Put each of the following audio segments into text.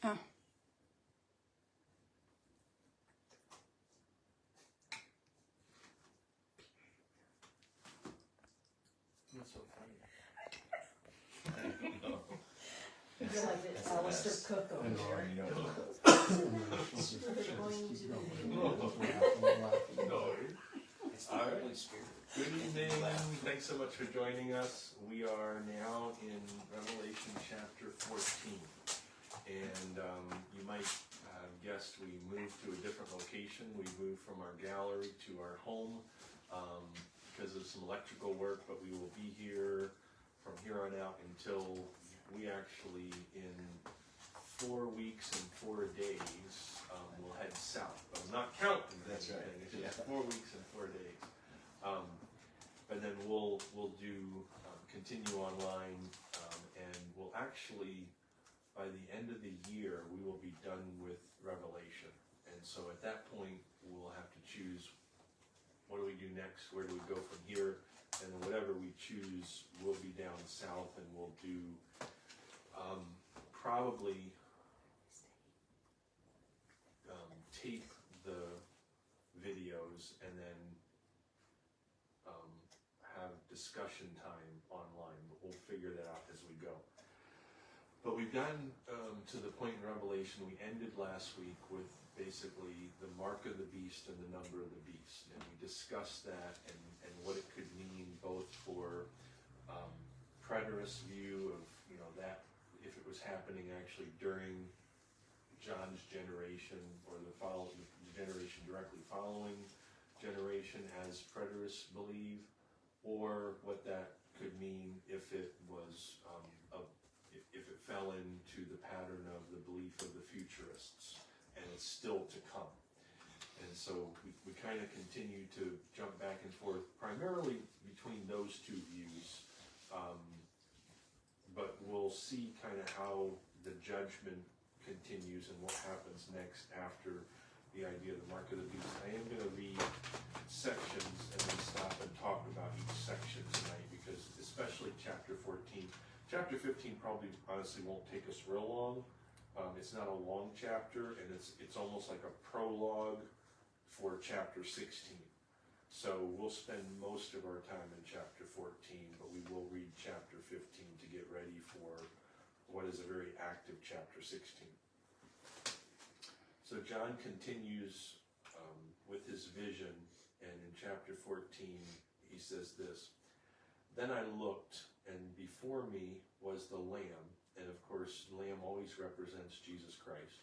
Oh. That's so funny. I feel like it's Alistair Cook over there. It's the Holy Spirit. Good evening. Thanks so much for joining us. We are now in Revelation chapter 14. And you might have guessed we moved to a different location. We moved from our gallery to our home because of some electrical work, but we will be here from here on out until we actually, in 4 weeks and 4 days, we'll head south. But I'm not counting. That's right. It's just 4 weeks and 4 days. But then we'll do continue online, and we'll actually, by the end of the year, we will be done with Revelation. And so at that point, we'll have to choose, what do we do next? Where do we go from here? And then whatever we choose, we'll be down south, and we'll do probably tape the videos and then have discussion time online, but we'll figure that out as we go. But we've gotten to the point in Revelation, we ended last week with basically the mark of the beast and the number of the beast, and we discussed that and what it could mean both for preterist view of, you know, that if it was happening actually during John's generation or the generation directly following generation as preterists believe, or what that could mean if it was if it fell into the pattern of the belief of the futurists, and it's still to come. And so we kind of continue to jump back and forth, primarily between those two views, but we'll see kind of how the judgment continues and what happens next after the idea of the mark of the beast. I am going to read sections and then stop and talk about each section tonight, because especially chapter 14. Chapter 15 probably honestly won't take us real long. It's not a long chapter, and it's almost like a prologue for chapter 16. So we'll spend most of our time in chapter 14, but we will read chapter 15 to get ready for what is a very active chapter 16. So John continues with his vision, and in chapter 14 he says this: "Then I looked, and before me was the Lamb," and of course the Lamb always represents Jesus Christ,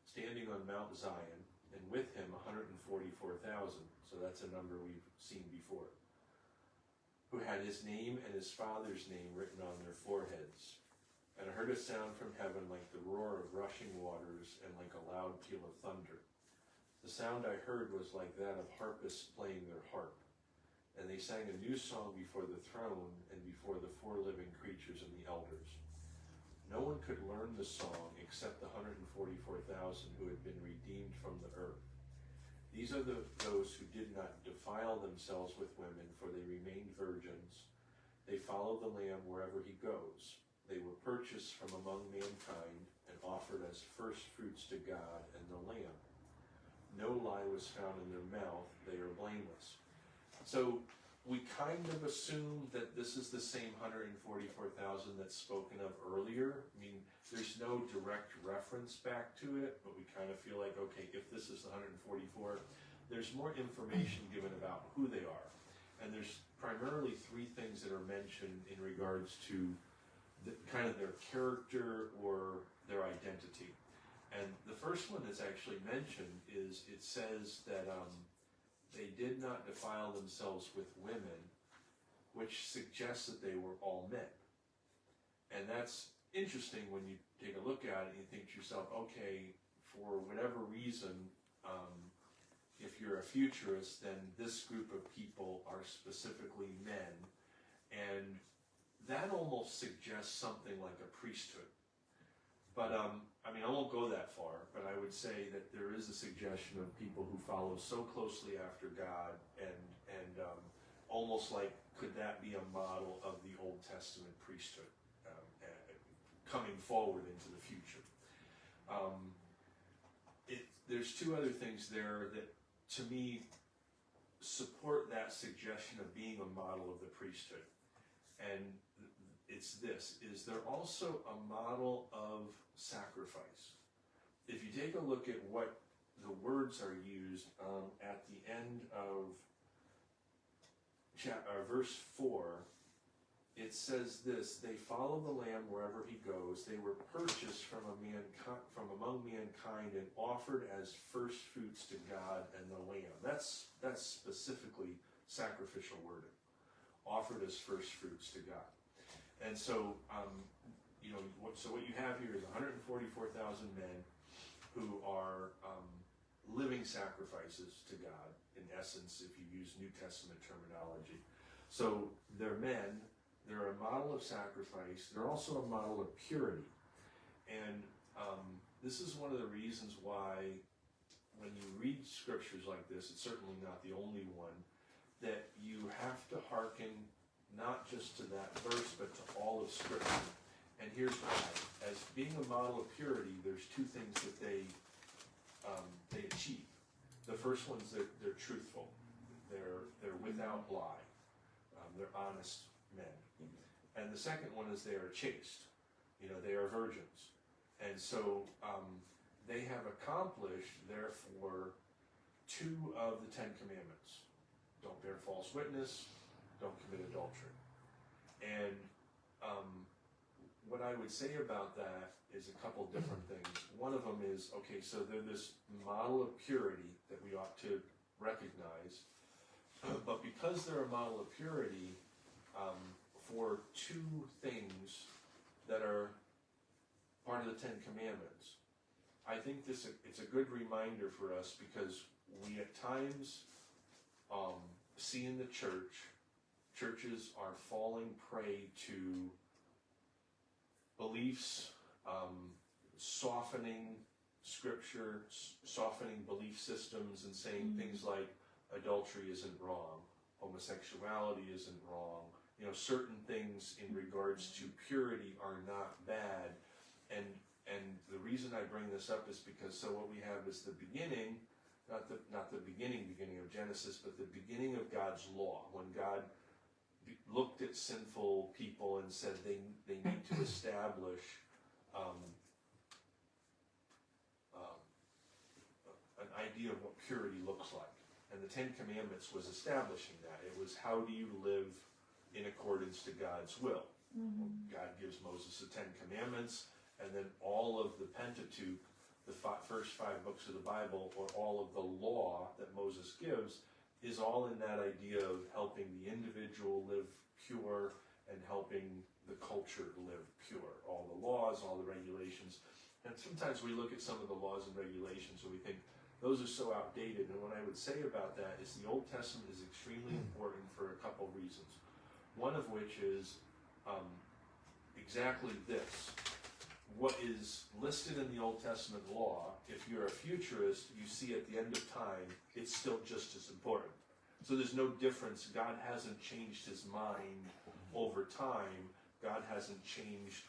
"standing on Mount Zion, and with him 144,000, so that's a number we've seen before, who had his name and his Father's name written on their foreheads. And I heard a sound from heaven like the roar of rushing waters and like a loud peal of thunder. The sound I heard was like that of harpists playing their harp. And they sang a new song before the throne and before the four living creatures and the elders. No one could learn the song except the 144,000 who had been redeemed from the earth. These are those who did not defile themselves with women, for they remained virgins. They follow the Lamb wherever he goes. They were purchased from among mankind and offered as first fruits to God and the Lamb. No lie was found in their mouth. They are blameless." So we kind of assume that this is the same 144,000 that's spoken of earlier. I mean, there's no direct reference back to it, but we kind of feel like, okay, if this is the 144, there's more information given about who they are. And there's primarily three things that are mentioned in regards to kind of their character or their identity. And the first one that's actually mentioned is, it says that they did not defile themselves with women, which suggests that they were all men. And that's interesting when you take a look at it and you think to yourself, okay, for whatever reason, if you're a futurist, then this group of people are specifically men. And that almost suggests something like a priesthood. But, I mean, I won't go that far, but I would say that there is a suggestion of people who follow so closely after God, and almost like, could that be a model of the Old Testament priesthood coming forward into the future? There's two other things there that, to me, support that suggestion of being a model of the priesthood. And it's this, is they're also a model of sacrifice. If you take a look at what the words are used at the end of verse 4, it says this: they follow the Lamb wherever he goes. They were purchased from among mankind and offered as first fruits to God and the Lamb. That's specifically sacrificial wording. Offered as first fruits to God. And so, so what you have here is 144,000 men who are living sacrifices to God, in essence, if you use New Testament terminology. So they're men. They're a model of sacrifice. They're also a model of purity. And this is one of the reasons why, when you read scriptures like this, it's certainly not the only one, that you have to hearken not just to that verse, but to all of Scripture. And here's why. As being a model of purity, there's two things that they achieve. The first one's they're truthful. They're without lie. They're honest men. And the second one is they are chaste. They are virgins. And so they have accomplished, therefore, two of the 10 Commandments. Don't bear false witness, don't commit adultery. And what I would say about that is a couple different things. One of them is, okay, so they're this model of purity that we ought to recognize, but because they're a model of purity, for two things that are part of the 10 Commandments, I think it's a good reminder for us, because we at times see in the churches are falling prey to beliefs, softening scripture, softening belief systems, and saying things like adultery isn't wrong, homosexuality isn't wrong, certain things in regards to purity are not bad. And the reason I bring this up is because what we have is the beginning, not the beginning of Genesis, but the beginning of God's law, when God looked at sinful people and said they need to establish an idea of what purity looks like. And the 10 Commandments was establishing that. It was, how do you live in accordance to God's will? God gives Moses the 10 Commandments, and then all of the Pentateuch, the first 5 books of the Bible, or all of the law that Moses gives, is all in that idea of helping the individual live pure and helping the culture live pure. All the laws, all the regulations. And sometimes we look at some of the laws and regulations and we think, those are so outdated. And what I would say about that is the Old Testament is extremely important for a couple reasons. One of which is exactly this. What is listed in the Old Testament law, if you're a futurist, you see at the end of time, it's still just as important. So there's no difference. God hasn't changed his mind over time. God hasn't changed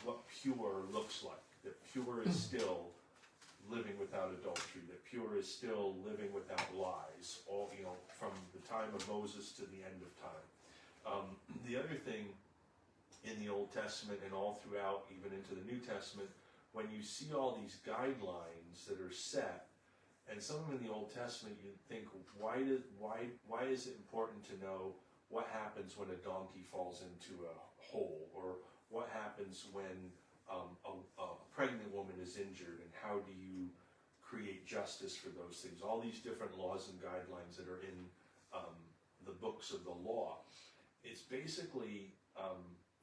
what pure looks like. That pure is still living without adultery. That pure is still living without lies. All from the time of Moses to the end of time. The other thing in the Old Testament and all throughout, even into the New Testament, when you see all these guidelines that are set, and some of them in the Old Testament, you think, why is it important to know what happens when a donkey falls into a hole, or what happens when a pregnant woman is injured, and how do you create justice for those things? All these different laws and guidelines that are in the books of the law. It's basically,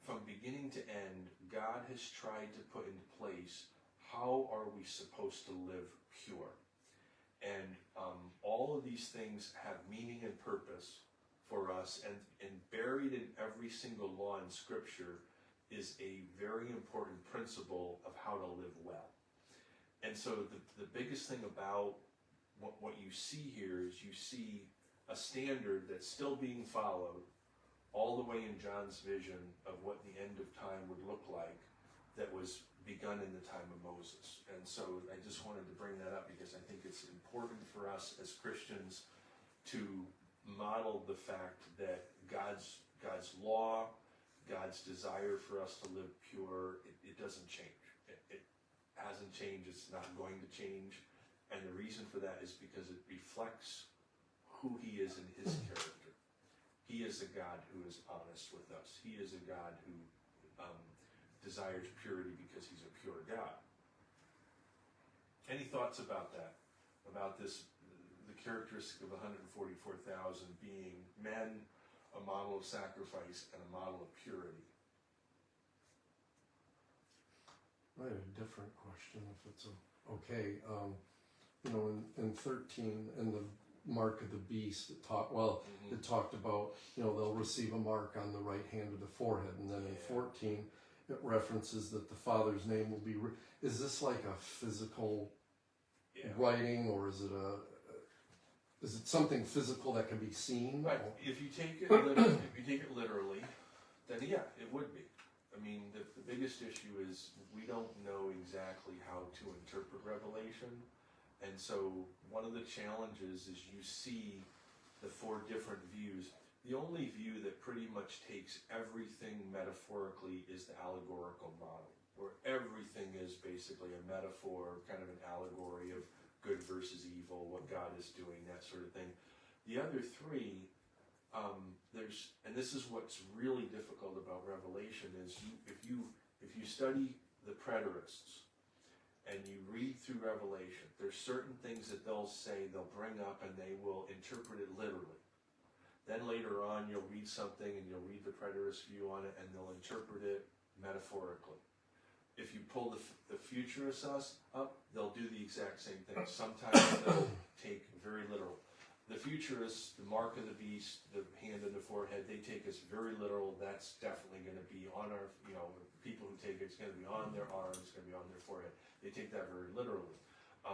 from beginning to end, God has tried to put into place, how are we supposed to live pure? And all of these things have meaning and purpose for us, and buried in every single law in Scripture is a very important principle of how to live well. And so the biggest thing about what you see here is you see a standard that's still being followed all the way in John's vision of what the end of time would look like, that was begun in the time of Moses. And so I just wanted to bring that up because I think it's important for us as Christians to model the fact that God's law, God's desire for us to live pure, it doesn't change. It hasn't changed, it's not going to change. And the reason for that is because it reflects who he is in his character. He is a God who is honest with us. He is a God who desires purity because he's a pure God. Any thoughts about that? About this, the characteristic of 144,000 being men, a model of sacrifice, and a model of purity? I have a different question, if it's okay. In 13, in the mark of the beast, it talked about, they'll receive a mark on the right hand of the forehead, and then in 14, it references that the Father's name will be. Is this like a physical writing, or is it something physical that can be seen? Right. If you take it literally, then yeah, it would be. I mean, the biggest issue is we don't know exactly how to interpret Revelation, and so one of the challenges is you see the four different views. The only view that pretty much takes everything metaphorically is the allegorical model, where everything is basically a metaphor, kind of an allegory of good versus evil, what God is doing, that sort of thing. The other three, and this is what's really difficult about Revelation, is if you study the preterists and you read through Revelation, there's certain things that they'll bring up and they will interpret it literally. Then later on, you'll read something and you'll read the preterist view on it and they'll interpret it metaphorically. If you pull the futurists up, they'll do the exact same thing. Sometimes they'll take very literal. The futurists, the mark of the beast, the hand in the forehead, they take us very literal. That's definitely going to be on our, people who take it's going to be on their arms, it's going to be on their forehead. They take that very literally.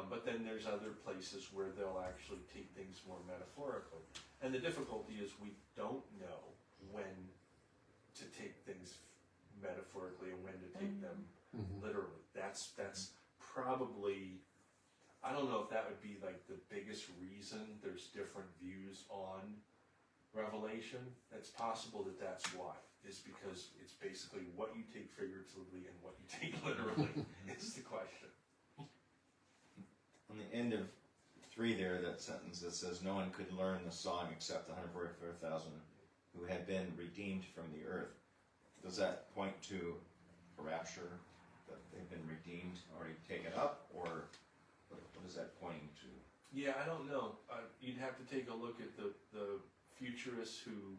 But then there's other places where they'll actually take things more metaphorically. And the difficulty is we don't know when to take things metaphorically and when to take them literally. That's probably, I don't know if that would be like the biggest reason there's different views on Revelation. It's possible that that's why, is because it's basically what you take figuratively and what you take literally is the question. On the end of 3 there, that sentence that says, no one could learn the song except the 144,000 who had been redeemed from the earth. Does that point to a rapture, that they've been redeemed, already taken up, or what is that pointing to? Yeah, I don't know. You'd have to take a look at the futurists who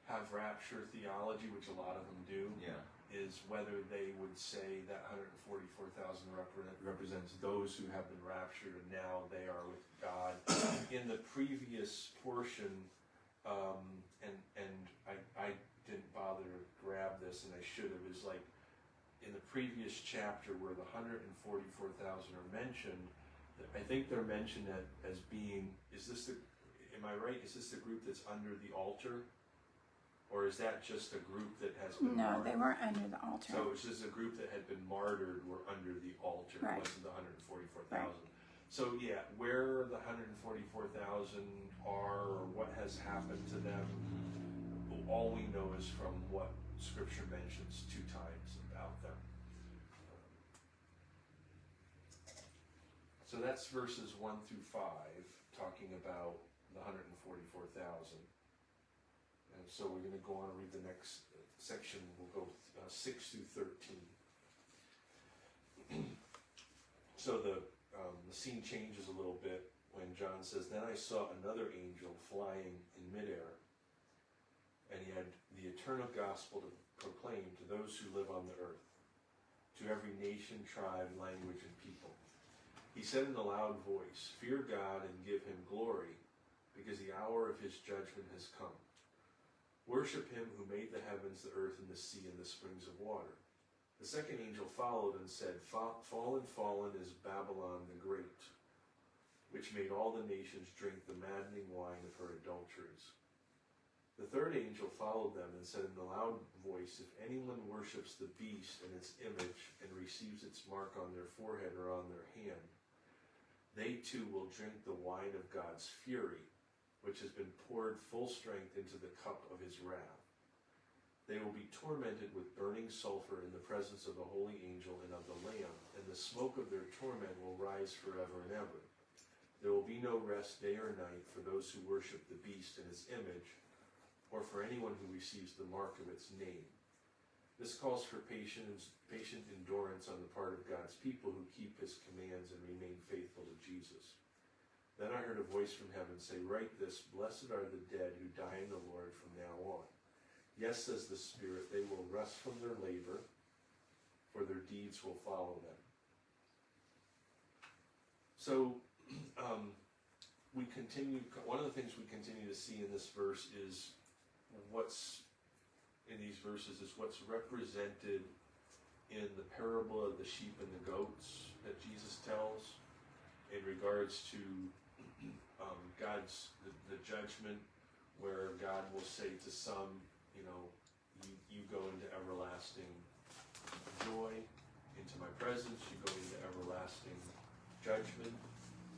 have rapture theology, which a lot of them do. Yeah. Is whether they would say that 144,000 represents those who have been raptured and now they are with God. In the previous portion, and I didn't bother to grab this, and I should have, is like in the previous chapter where the 144,000 are mentioned, I think they're mentioned as being, am I right, is this the group that's under the altar? Or is that just a group that has been No, martyred? they weren't under the altar. So it's just a group that had been martyred were under the altar. Right. It wasn't the 144,000. Right. So yeah, where the 144,000 are or what has happened to them, all we know is from what Scripture mentions 2 times about them. So that's verses 1 through 5, talking about the 144,000. And so we're going to go on and read the next section. We'll go 6 through 13. So the scene changes a little bit when John says, "Then I saw another angel flying in midair, and he had the eternal gospel to proclaim to those who live on the earth, to every nation, tribe, language, and people. He said in a loud voice, 'Fear God and give him glory, because the hour of his judgment has come. Worship him who made the heavens, the earth, and the sea, and the springs of water.' The second angel followed and said, 'Fallen, fallen is Babylon the Great, which made all the nations drink the maddening wine of her adulteries. The third angel followed them and said in a loud voice, "If anyone worships the beast and its image and receives its mark on their forehead or on their hand, they too will drink the wine of God's fury, which has been poured full strength into the cup of his wrath. They will be tormented with burning sulfur in the presence of the holy angel and of the Lamb, and the smoke of their torment will rise forever and ever. There will be no rest day or night for those who worship the beast and its image, or for anyone who receives the mark of its name." This calls for patient endurance on the part of God's people who keep his commands and remain faithful to Jesus. Then I heard a voice from heaven say, "Write this, blessed are the dead who die in the Lord from now on. Yes, says the Spirit, they will rest from their labor, for their deeds will follow them." So, one of the things we continue to see in this verse is what's represented in the parable of the sheep and the goats that Jesus tells in regards to the judgment, where God will say to some, you go into everlasting joy, into my presence, you go into everlasting judgment.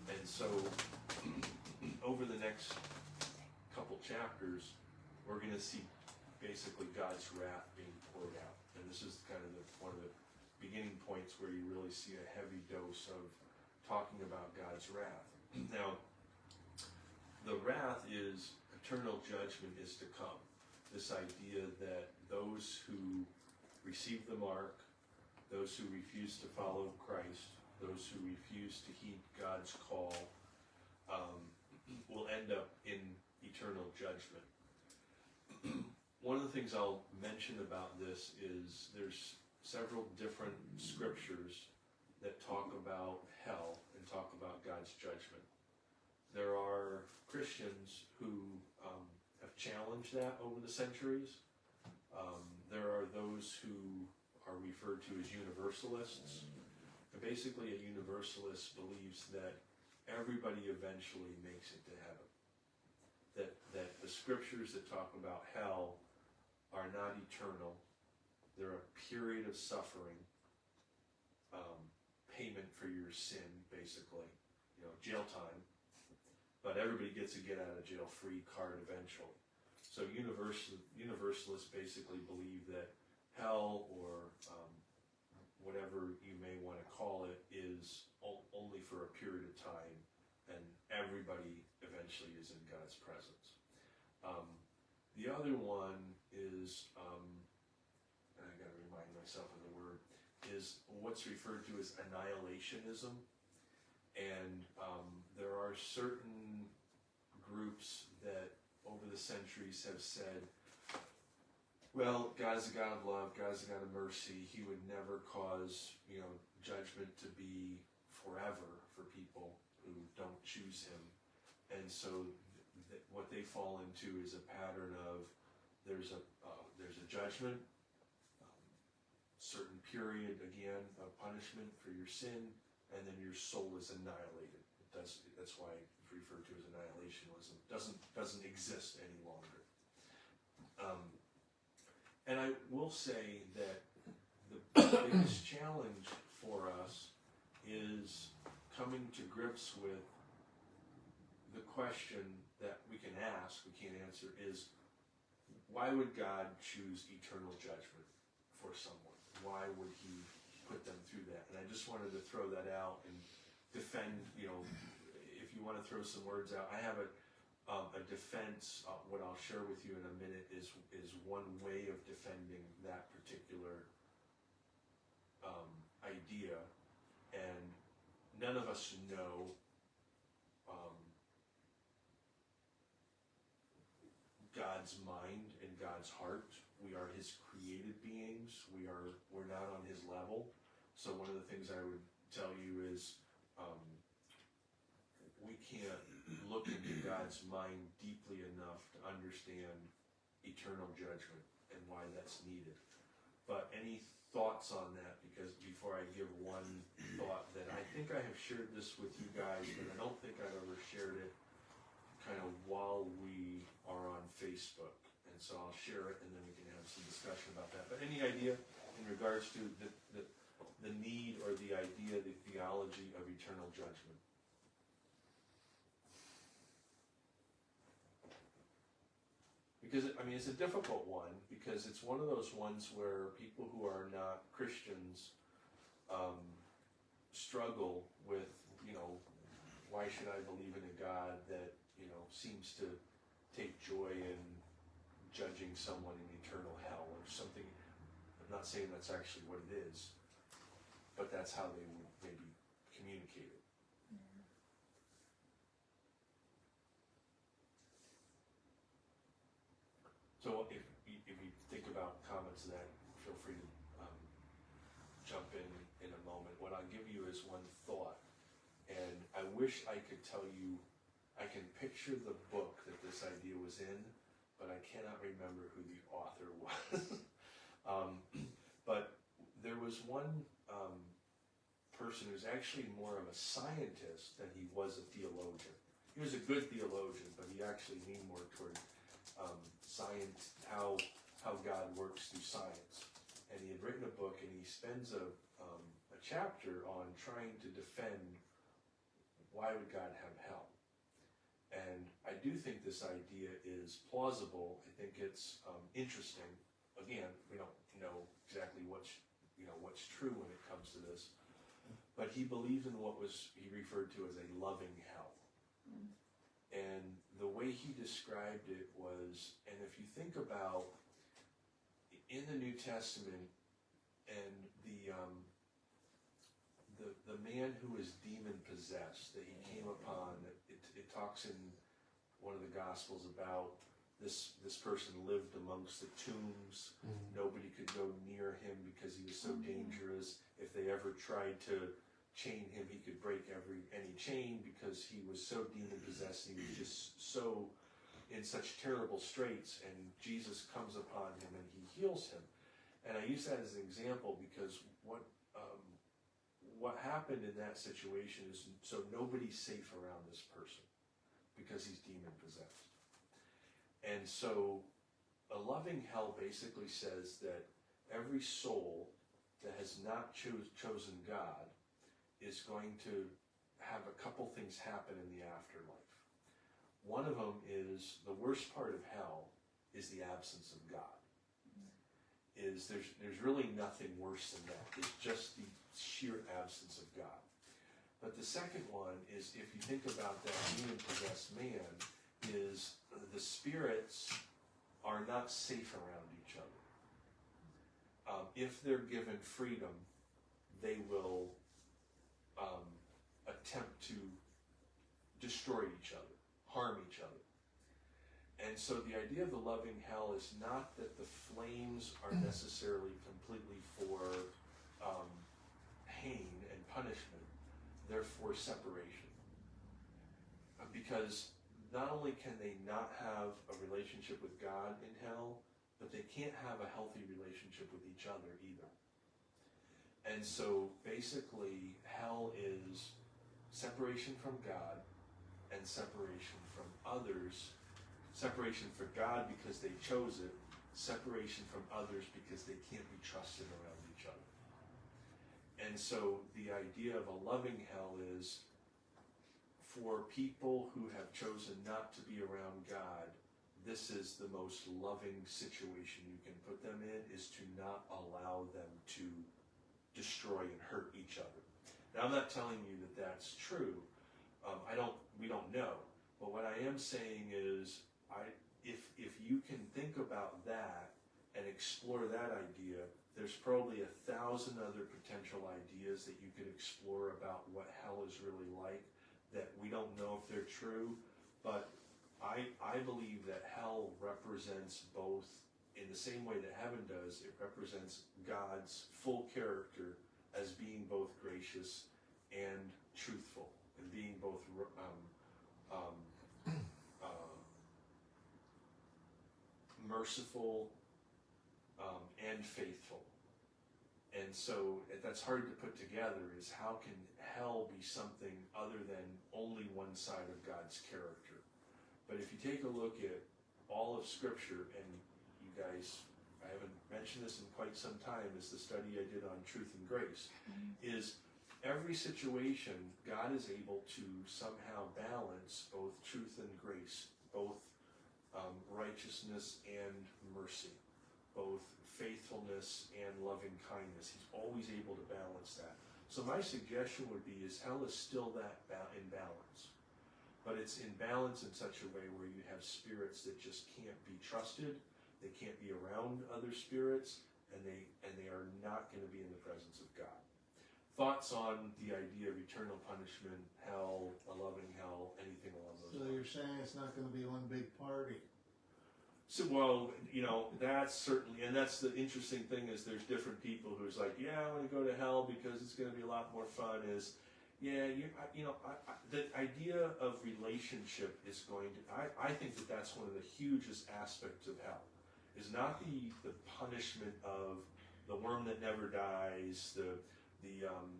And so over the next couple chapters, we're going to see basically God's wrath being poured out. And this is kind of one of the beginning points where you really see a heavy dose of talking about God's wrath. Now, the wrath is eternal judgment is to come. This idea that those who receive the mark, those who refuse to follow Christ, those who refuse to heed God's call, will end up in eternal judgment. One of the things I'll mention about this is there's several different scriptures that talk about hell and talk about God's judgment. There are Christians who have challenged that over the centuries. There are those who are referred to as universalists. And basically, a universalist believes that everybody eventually makes it to heaven. That the scriptures that talk about hell are not eternal. They're a period of suffering, payment for your sin, basically, jail time. But everybody gets a get out of jail free card eventually. So universalists basically believe that hell, or whatever you may want to call it, is only for a period of time, and everybody eventually is in God's presence. The other one is, and I got to remind myself of the word, is what's referred to as annihilationism. And there are certain groups that over the centuries have said, well, God is a God of love, God is a God of mercy. He would never cause, judgment to be forever for people who don't choose him. And so what they fall into is a pattern of there's a judgment, certain period again of punishment for your sin, and then your soul is annihilated. That's why it's referred to as annihilationism. Doesn't exist any longer. And I will say that the biggest challenge for us is coming to grips with the question that we can ask, we can't answer, is why would God choose eternal judgment for someone? Why would he put them through that? And I just wanted to throw that out and defend, if you want to throw some words out, I have a defense. What I'll share with you in a minute is one way of defending that particular idea. And none of us know God's mind and God's heart. We are his created beings. We're not on his level. So one of the things I would tell you is we can't look into God's mind deeply enough to understand eternal judgment and why that's needed. But any thoughts on that? Because before I give one thought, that I think I have shared this with you guys, but I don't think I've ever shared it kind of while we are on Facebook. And so I'll share it, and then we can have some discussion about that. But any idea in regards to the need or the idea, the theology of eternal judgment? Because, I mean, it's a difficult one, because it's one of those ones where people who are not Christians struggle with, why should I believe in a God that, seems to take joy in judging someone in eternal hell or something. I'm not saying that's actually what it is, but that's how they would maybe communicate it. So if you think about comments of that, feel free to jump in a moment. What I'll give you is one thought, and I wish I could tell you, I can picture the book that this idea was in, but I cannot remember who the author was. But there was one person who's actually more of a scientist than he was a theologian. He was a good theologian, but he actually leaned more toward science, how God works through science. And he had written a book, and he spends a chapter on trying to defend why would God have hell. And I do think this idea is plausible. I think it's interesting. Again, we don't know exactly what's true when it comes to this, but he believed in what he referred to as a loving hell. And the way he described it was, and if you think about in the New Testament, and the man who is demon possessed that he came upon, it talks in one of the Gospels about this person lived amongst the tombs. Nobody could go near him because he was so dangerous. If they ever tried to chain him, he could break any chain because he was so demon possessed. He was just so in such terrible straits, and Jesus comes upon him and he heals him. And I use that as an example because what happened in that situation is, so nobody's safe around this person because he's demon possessed. And so a loving hell basically says that every soul that has not chosen God is going to have a couple things happen in the afterlife. One of them is, the worst part of hell is the absence of God. There's really nothing worse than that. It's just the sheer absence of God. But the second one is, if you think about that demon-possessed man, is the spirits are not safe around each other. If they're given freedom, they will attempt to destroy each other, harm each other. And so the idea of the loving hell is not that the flames are necessarily completely for pain and punishment. They're for separation. Because not only can they not have a relationship with God in hell, but they can't have a healthy relationship with each other either. And so basically, hell is separation from God and separation from others. Separation for God because they chose it, separation from others because they can't be trusted around each other. And so the idea of a loving hell is, for people who have chosen not to be around God, this is the most loving situation you can put them in, is to not allow them to destroy and hurt each other. Now, I'm not telling you that that's true. We don't know. But what I am saying is, if you can think about that and explore that idea, there's probably 1,000 other potential ideas that you could explore about what hell is really like that we don't know if they're true. But I believe that hell represents both, in the same way that heaven does, it represents God's full character as being both gracious and truthful, and being both merciful and faithful. And so that's hard to put together, is how can hell be something other than only one side of God's character? But if you take a look at all of Scripture, and you guys, I haven't mentioned this in quite some time, is the study I did on truth and grace, is every situation, God is able to somehow balance both truth and grace, both righteousness and mercy, both faithfulness and loving kindness. He's always able to balance that. So my suggestion would be is hell is still that in balance, but it's in balance in such a way where you have spirits that just can't be trusted, they can't be around other spirits, and they are not going to be in the presence of God. Thoughts on the idea of eternal punishment, hell, a loving hell, anything along those So lines? you're saying it's not gonna be one big party? So, well, you know, that's certainly, and that's the interesting thing is there's different people who's like, yeah, I want to go to hell because it's going to be a lot more fun. Is, yeah, the idea of relationship is going to, I think that that's one of the hugest aspects of hell, is not the punishment of the worm that never dies, the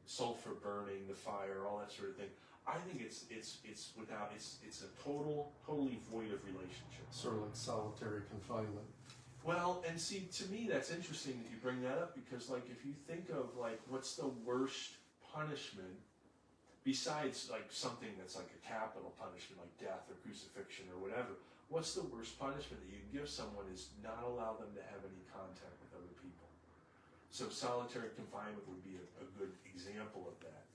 sulfur burning, the fire, all that sort of thing. I think it's a totally void of relationship. Sort of like solitary confinement. Well, and see, to me, that's interesting that you bring that up because, like, if you think of like what's the worst punishment besides like something that's like a capital punishment, like death or crucifixion or whatever, what's the worst punishment that you can give someone is not allow them to have any contact with other people. So solitary confinement would be a good example of that.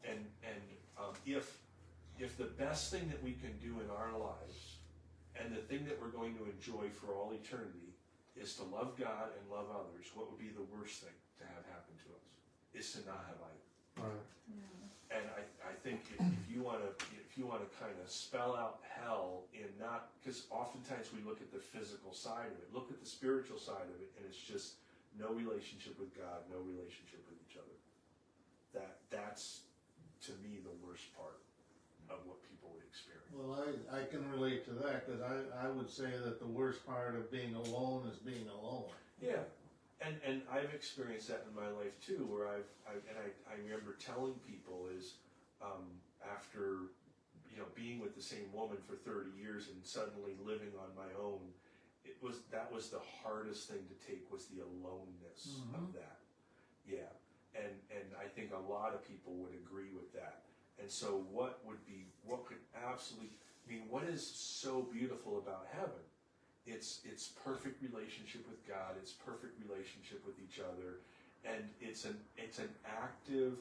And if the best thing that we can do in our lives, and the thing that we're going to enjoy for all eternity, is to love God and love others, what would be the worst thing to have happen to us? Is to not have either. Right. And I think if you want to kind of spell out hell in not, because oftentimes we look at the physical side of it, look at the spiritual side of it, and it's just no relationship with God, no relationship with each other. That's to me the worst part of what people would experience. Well, I can relate to that, because I would say that the worst part of being alone is being alone. Yeah, and I've experienced that in my life too, where I remember telling people is after being with the same woman for 30 years and suddenly living on my own, that was the hardest thing to take, was the aloneness of that. Yeah, and I think a lot of people would agree with that. And so what is so beautiful about heaven? It's perfect relationship with God, it's perfect relationship with each other, and it's an active,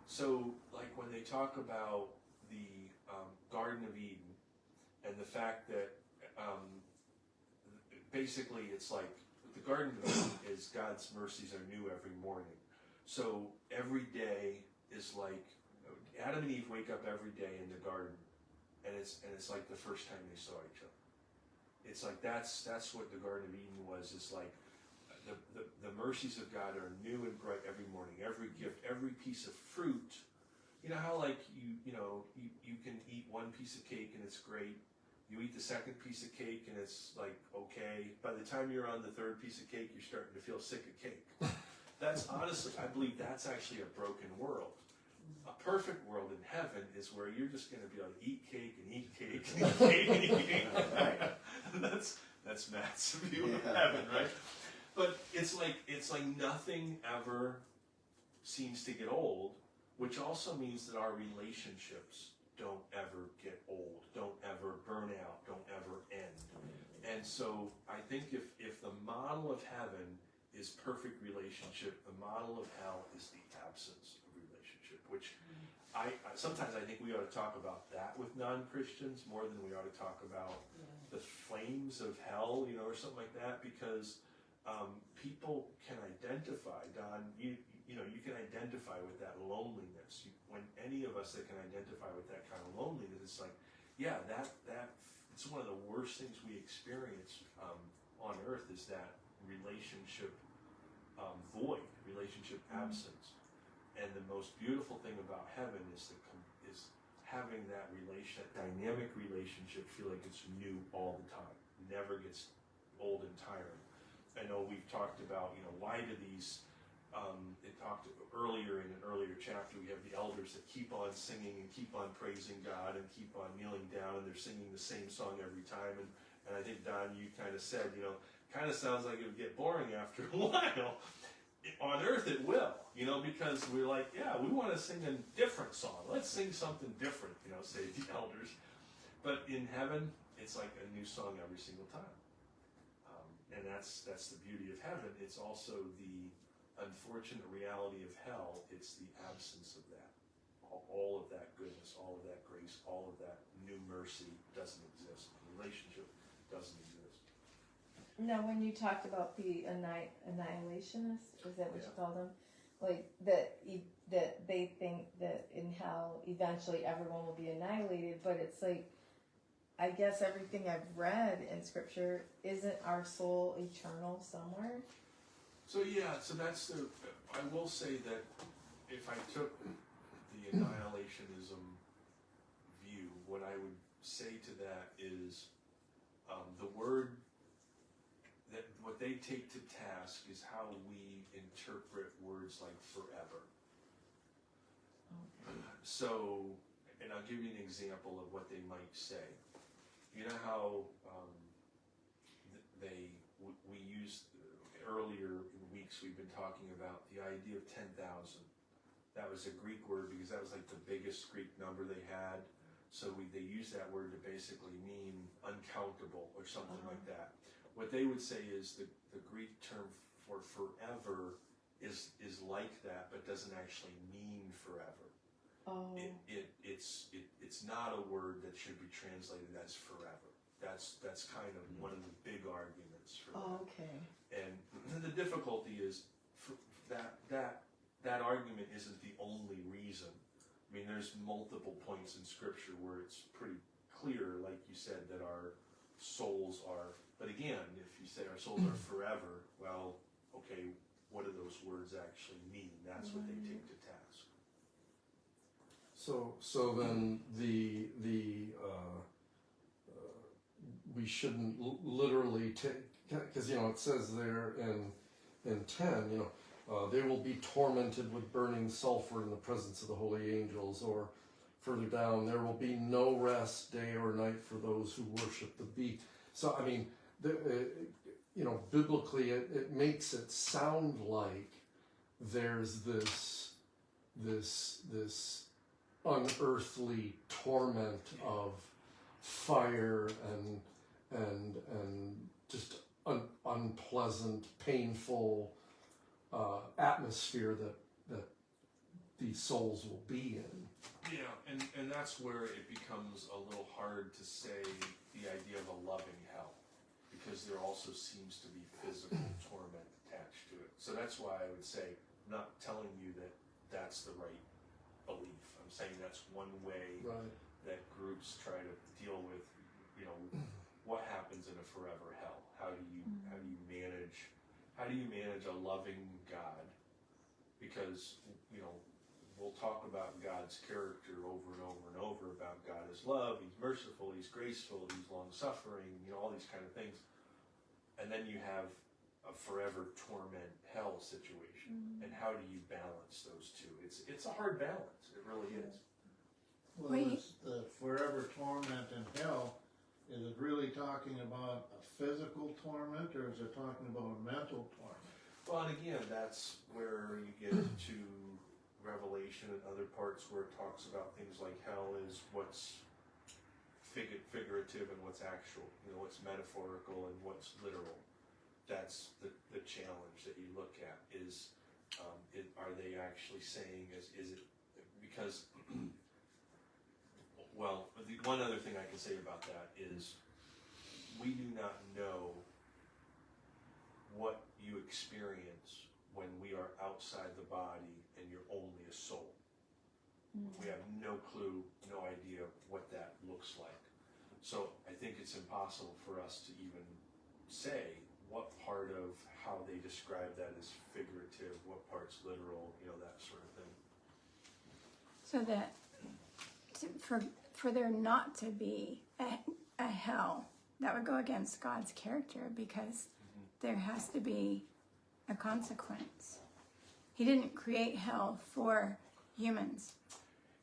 so like when they talk about the Garden of Eden, and the fact that basically it's like the Garden of Eden is God's mercies are new every morning. So every day is like, Adam and Eve wake up every day in the garden, and it's like the first time they saw each other. It's like that's what the Garden of Eden was. It's like the mercies of God are new and bright every morning. Every gift, every piece of fruit. You know how like you can eat one piece of cake and it's great. You eat the second piece of cake and it's like okay. By the time you're on the third piece of cake, you're starting to feel sick of cake. That's honestly, I believe that's actually a broken world. A perfect world in heaven is where you're just going to be able to eat cake and eat cake and eat cake and eat cake. That's Matt's view of heaven, right? But it's like nothing ever seems to get old, which also means that our relationships don't ever get old, don't ever burn out, don't ever end. And so I think if the model of heaven is perfect relationship, the model of hell is the absence of relationship, which sometimes I think we ought to talk about that with non-Christians more than we ought to talk about the flames of hell, or something like that, because people can identify, Don, you can identify with that loneliness. When any of us that can identify with that kind of loneliness, it's like, yeah, that it's one of the worst things we experience on earth is that relationship void, relationship absence. And the most beautiful thing about heaven is having that dynamic relationship feel like it's new all the time, never gets old and tiring. I know we've talked about, why do these, it talked earlier in an earlier chapter, we have the elders that keep on singing and keep on praising God and keep on kneeling down, and they're singing the same song every time, And I think, Don, you kind of said, kind of sounds like it would get boring after a while. On earth it will, because we're like, yeah, we want to sing a different song. Let's sing something different, say the elders. But in heaven, it's like a new song every single time. And that's the beauty of heaven. It's also the unfortunate reality of hell. It's the absence of that. All of that goodness, all of that grace, all of that new mercy doesn't exist. The relationship doesn't exist. Now, when you talked about the annihilationists, is that what you Yeah. call them? Like that they think that in hell eventually everyone will be annihilated, but it's like, I guess everything I've read in scripture, isn't our soul eternal somewhere? So that's I will say that if I took the annihilationism view, what I would say to that is the word that what they take to task is how we interpret words like forever. Okay. So, and I'll give you an example of what they might say. You know how we used earlier in weeks we've been talking about the idea of 10,000. That was a Greek word because that was like the biggest Greek number they had. So they used that word to basically mean uncountable or something like that. What they would say is the Greek term for forever is like that, but doesn't actually mean forever. Oh. It's not a word that should be translated as forever. That's kind of one of the big arguments for that. Okay. And the difficulty is that argument isn't the only reason. I mean, there's multiple points in Scripture where it's pretty clear, like you said, that our souls are. But again, if you say our souls are forever, well, okay, what do those words actually mean? That's what they take to task. So then we shouldn't literally take, because it says there in 10, they will be tormented with burning sulfur in the presence of the holy angels, or further down, there will be no rest day or night for those who worship the beast. So I mean, biblically, it makes it sound like there's this unearthly torment of fire and just unpleasant, painful atmosphere that these souls will be in. Yeah, and that's where it becomes a little hard to say the idea of a loving hell, because there also seems to be physical torment attached to it. So that's why I would say, I'm not telling you that that's the right belief. I'm saying that's one way that groups try to deal with, what happens in a forever hell. How do you manage a loving God? Because we'll talk about God's character over and over and over about God is love, He's merciful, He's graceful, He's long-suffering, all these kind of things. And then you have a forever torment hell situation. And how do you balance those two? It's a hard balance. It really is. Well, is the forever torment in hell, is it really talking about a physical torment, or is it talking about a mental torment? Well, and again, that's where you get to Revelation and other parts where it talks about things like hell is what's figurative and what's actual, what's metaphorical and what's literal. That's the challenge that you look at is, are they actually saying, is it, because, well, the one other thing I can say about that is we do not know what you experience when we are outside the body and you're only a soul. We have no clue, no idea what that looks like. So I think it's impossible for us to even say what part of how they describe that is figurative, what part's literal, that sort of thing. So that for there not to be a hell, that would go against God's character, because there has to be a consequence. He didn't create hell for humans.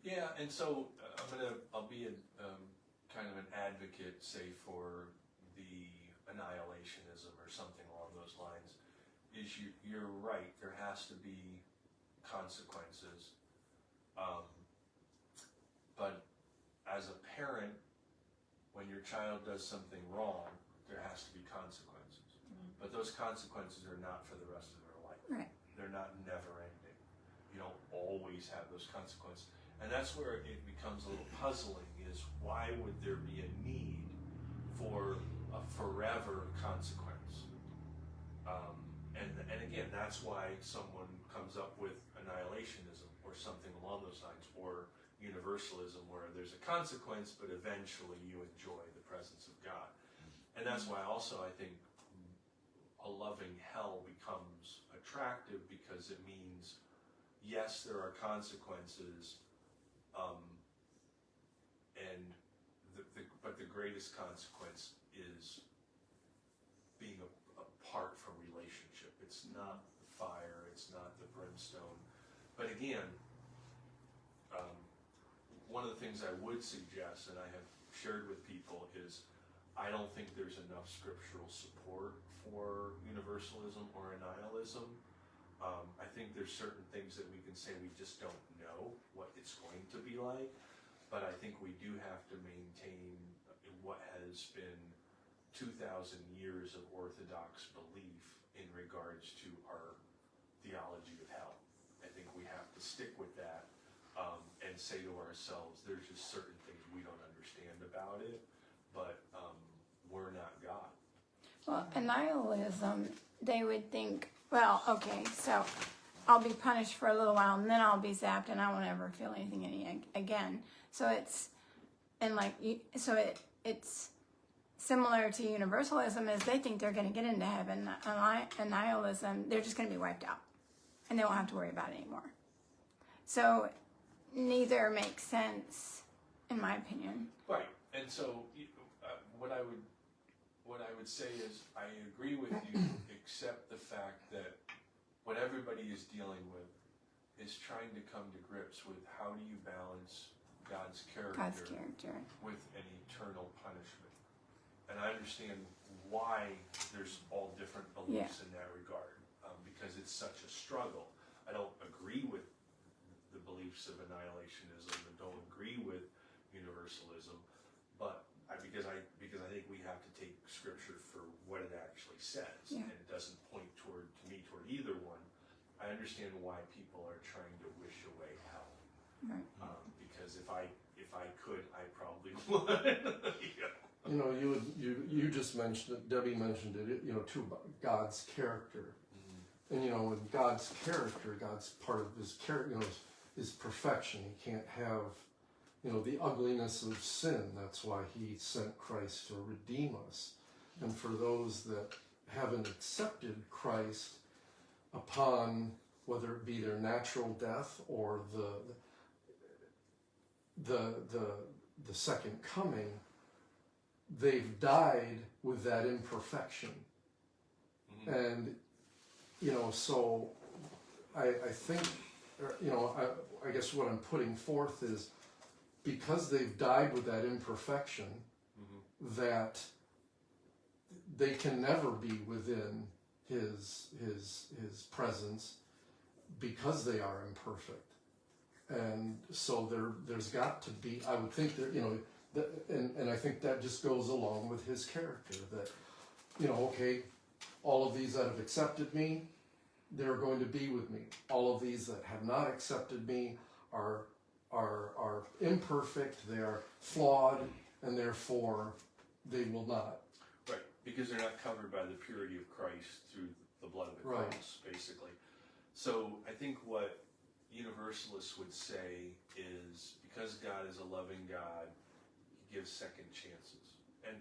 Yeah, and so I'll be a kind of an advocate, say, for the annihilationism or something along those lines, is you're right, there has to be consequences. But as a parent, when your child does something wrong, there has to be consequences. But those consequences are not for the rest of their life. Right. They're not never ending. You don't always have those consequences. And that's where it becomes a little puzzling, is why would there be a need for a forever consequence? And again, that's why someone comes up with annihilationism or something along those lines, or universalism, where there's a consequence, but eventually you enjoy the presence of God. And that's why also I think a loving hell becomes attractive, because it means, yes, there are consequences, but the greatest consequence is being apart from relationship. It's not the fire, it's not the brimstone. But again, one of the things I would suggest, and I have shared with people, is I don't think there's enough scriptural support for universalism or annihilism. I think there's certain things that we can say we just don't know what it's going to be like, but I think we do have to maintain what has been 2,000 years of orthodox belief in regards to our theology of hell. I think we have to stick with that. And say to ourselves, there's just certain things we don't understand about it, but we're not God. Well, annihilism, they would think, well, okay, so I'll be punished for a little while and then I'll be zapped and I won't ever feel anything again. So it's, and like, it's similar to universalism, is they think they're going to get into heaven. Annihilism, they're just going to be wiped out and they won't have to worry about it anymore. So neither makes sense, in my opinion. Right, and so what I would say is I agree with you, except the fact that what everybody is dealing with is trying to come to grips with how do you balance God's character with an eternal punishment. And I understand why there's all different beliefs in that regard, because it's such a struggle. I don't agree with the beliefs of annihilationism and don't agree with universalism, but because I think we have to take scripture for what it actually says, and it doesn't point toward either one. I understand why people are trying to wish away hell, because if I could, I probably would. You know, you just mentioned it, Debbie mentioned it, you know, too, about God's character. And you know, in God's character, God's part of his character, you know, is perfection. He can't have, you know, the ugliness of sin. That's why he sent Christ to redeem us. And for those that haven't accepted Christ upon, whether it be their natural death or the second coming, they've died with that imperfection. And, you know, so I think, you know, I guess what I'm putting forth is, because they've died with that imperfection, that they can never be within his presence, because they are imperfect. And so there's got to be, I would think that, you know, and I think that just goes along with his character, that, you know, okay, all of these that have accepted me, they're going to be with me. All of these that have not accepted me are imperfect, they are flawed, and therefore they will not. Right, because they're not covered by the purity of Christ through the blood of the cross, basically. So I think what universalists would say is, because God is a loving God, he gives second chances. And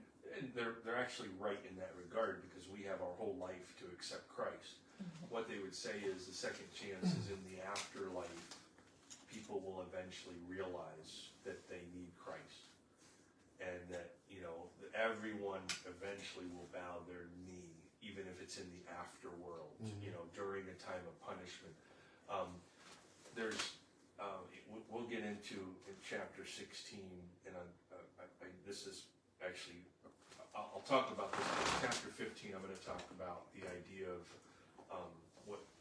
they're actually right in that regard, because we have our whole life to accept Christ. What they would say is the second chance is in the afterlife, people will eventually realize that they need Christ. And that, you know, everyone eventually will bow their knee, even if it's in the afterworld, you know, during a time of punishment. We'll get into in chapter 16, and this is actually, I'll I'll talk about this in chapter 15. I'm going to talk about the idea of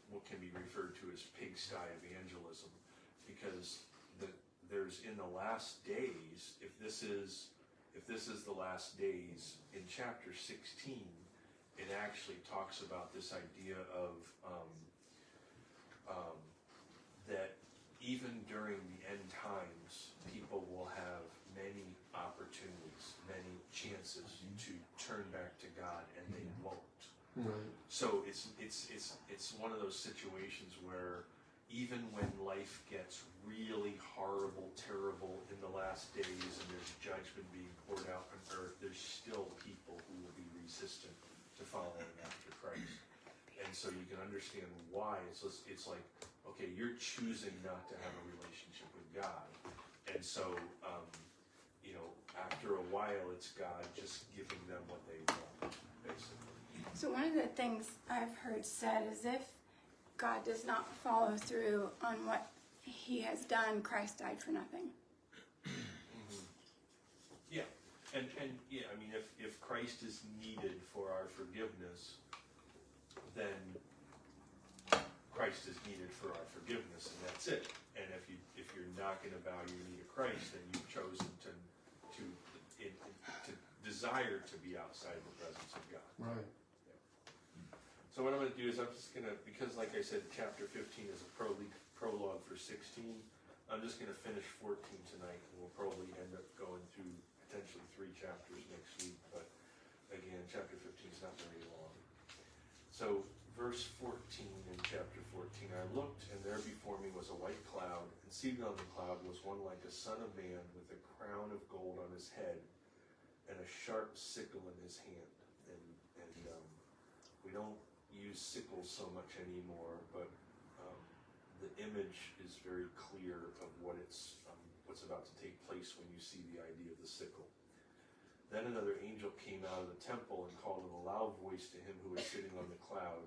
what can be referred to as pigsty evangelism, because there's in the last days, if this is the last days, in chapter 16, it actually talks about this idea of that even during the end times, people will have many opportunities, many chances to turn back to God, and they won't. Right. So it's one of those situations where even when life gets really horrible, terrible in the last days, and there's judgment being poured out on earth, there's still people who will be resistant to following after Christ. And so you can understand why. It's like, okay, you're choosing not to have a relationship with God. And so, after a while, it's God just giving them what they want, basically. So one of the things I've heard said is if God does not follow through on what he has done, Christ died for nothing. Yeah, and yeah, I mean, if Christ is needed for our forgiveness, then Christ is needed for our forgiveness, and that's it. And if you're not going to bow your knee to Christ, then you've chosen to desire to be outside the presence of God. Right. So what I'm going to do is I'm just going to, because like I said, chapter 15 is a prologue for 16, I'm just going to finish 14 tonight, and we'll probably end up going through potentially 3 chapters next week, but again, chapter 15 is not very long. So verse 14 in chapter 14, I looked, and there before me was a white cloud, and seated on the cloud was one like a son of man with a crown of gold on his head and a sharp sickle in his hand. And we don't use sickles so much anymore, but the image is very clear of what's about to take place when you see the idea of the sickle. Then another angel came out of the temple and called in a loud voice to him who was sitting on the cloud,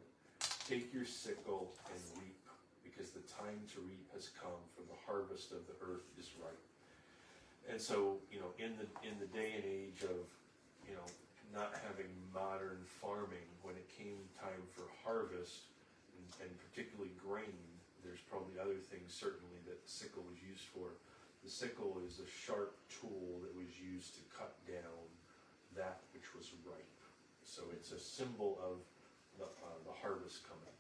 "Take your sickle and reap, because the time to reap has come, for the harvest of the earth is ripe." And so, in the day and age of, not having modern farming, when it came time for harvest, and particularly grain, there's probably other things certainly that the sickle was used for. The sickle is a sharp tool that was used to cut down that which was ripe. So it's a symbol of the harvest coming.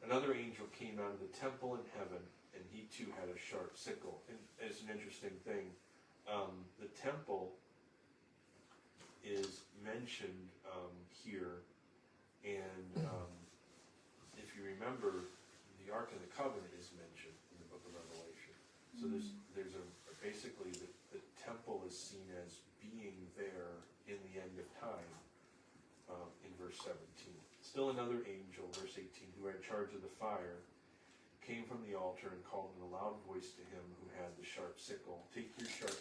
Another angel came out of the temple in heaven, and he too had a sharp sickle. And it's an interesting thing. The temple is mentioned here, and if you remember, the Ark of the Covenant is mentioned in the book of Revelation. So there's basically the temple is seen as being there in the end of time in verse 17. Still another angel, verse 18, who had charge of the fire, came from the altar and called in a loud voice to him who had the sharp sickle, "Take your sharp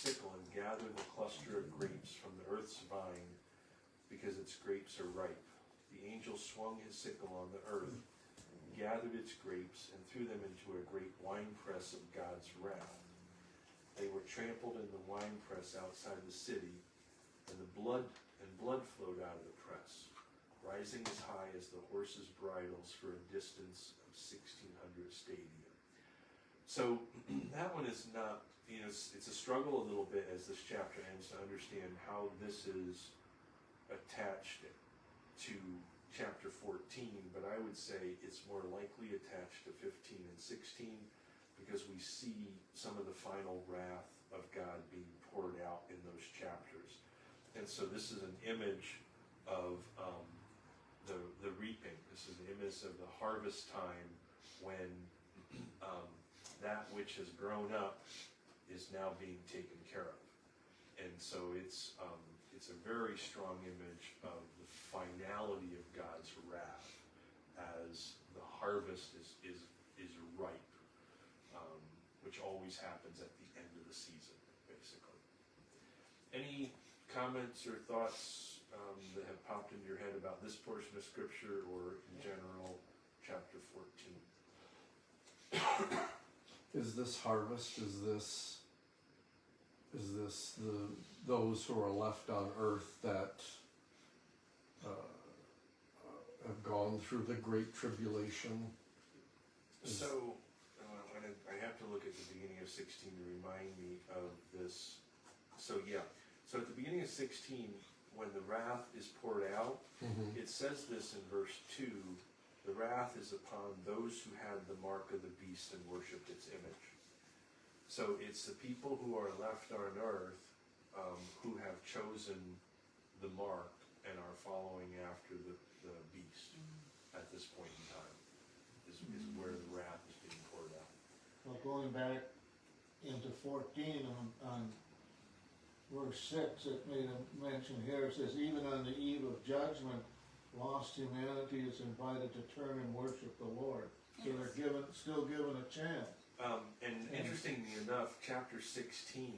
sickle and gather the cluster of grapes from the earth's vine, because its grapes are ripe." The angel swung his sickle on the earth, gathered its grapes, and threw them into a great winepress of God's wrath. They were trampled in the winepress outside the city, and blood flowed out of the press, rising as high as the horses' bridles for a distance of 1,600 stadia. So that one is not, it's a struggle a little bit as this chapter ends to understand how this is attached to chapter 14, but I would say it's more likely attached to 15 and 16 because we see some of the final wrath of God being poured out in those chapters. And so this is an image of the reaping. This is an image of the harvest time when that which has grown up is now being taken care of. And so it's a very strong image of the finality of God's wrath as the harvest is ripe, which always happens at the end of the season, basically. Any comments or thoughts that have popped into your head about this portion of Scripture or in general, chapter 14? Is this harvest, is this is this those who are left on earth that have gone through the great tribulation? So, I have to look at the beginning of 16 to remind me of this. So yeah, so at the beginning of 16, when the wrath is poured out, it says this in verse 2, the wrath is upon those who had the mark of the beast and worshipped its image. So it's the people who are left on earth who have chosen the mark and are following after the beast at this point in time, is where the wrath is being poured out. Well, going back into 14 on verse 6, it made a mention here, it says, even on the eve of judgment, lost humanity is invited to turn and worship the Lord. So they're still given a chance. And interestingly enough, chapter 16,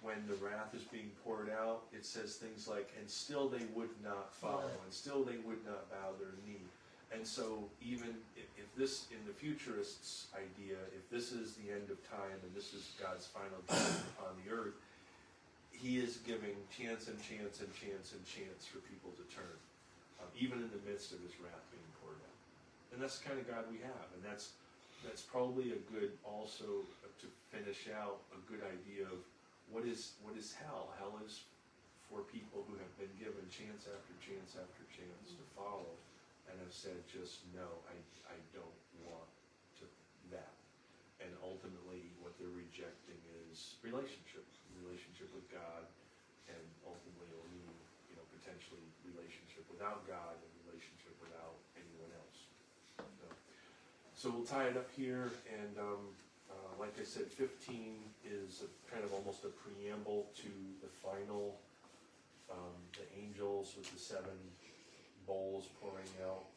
when the wrath is being poured out, it says things like, and still they would not follow, and still they would not bow their knee. And so even if this, in the futurists' idea, if this is the end of time and this is God's final judgment upon the earth, he is giving chance and chance and chance and chance for people to turn, even in the midst of his wrath being poured out. And that's the kind of God we have, and that's probably a good, also to finish out, a good idea of what is hell. Hell is for people who have been given chance after chance after chance to follow and have said just no, I don't want that. And ultimately what they're rejecting is relationship with God, and ultimately it'll mean, potentially relationship without God and relationship without anyone else. So we'll tie it up here, and like I said, 15 is kind of almost a preamble to the final, the angels with the 7 bowls pouring out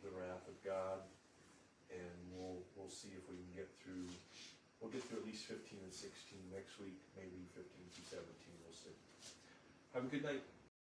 the wrath of God, and we'll see if we can get through. We'll get through at least 15 and 16 next week, maybe 15 through 17. We'll see. Have a good night.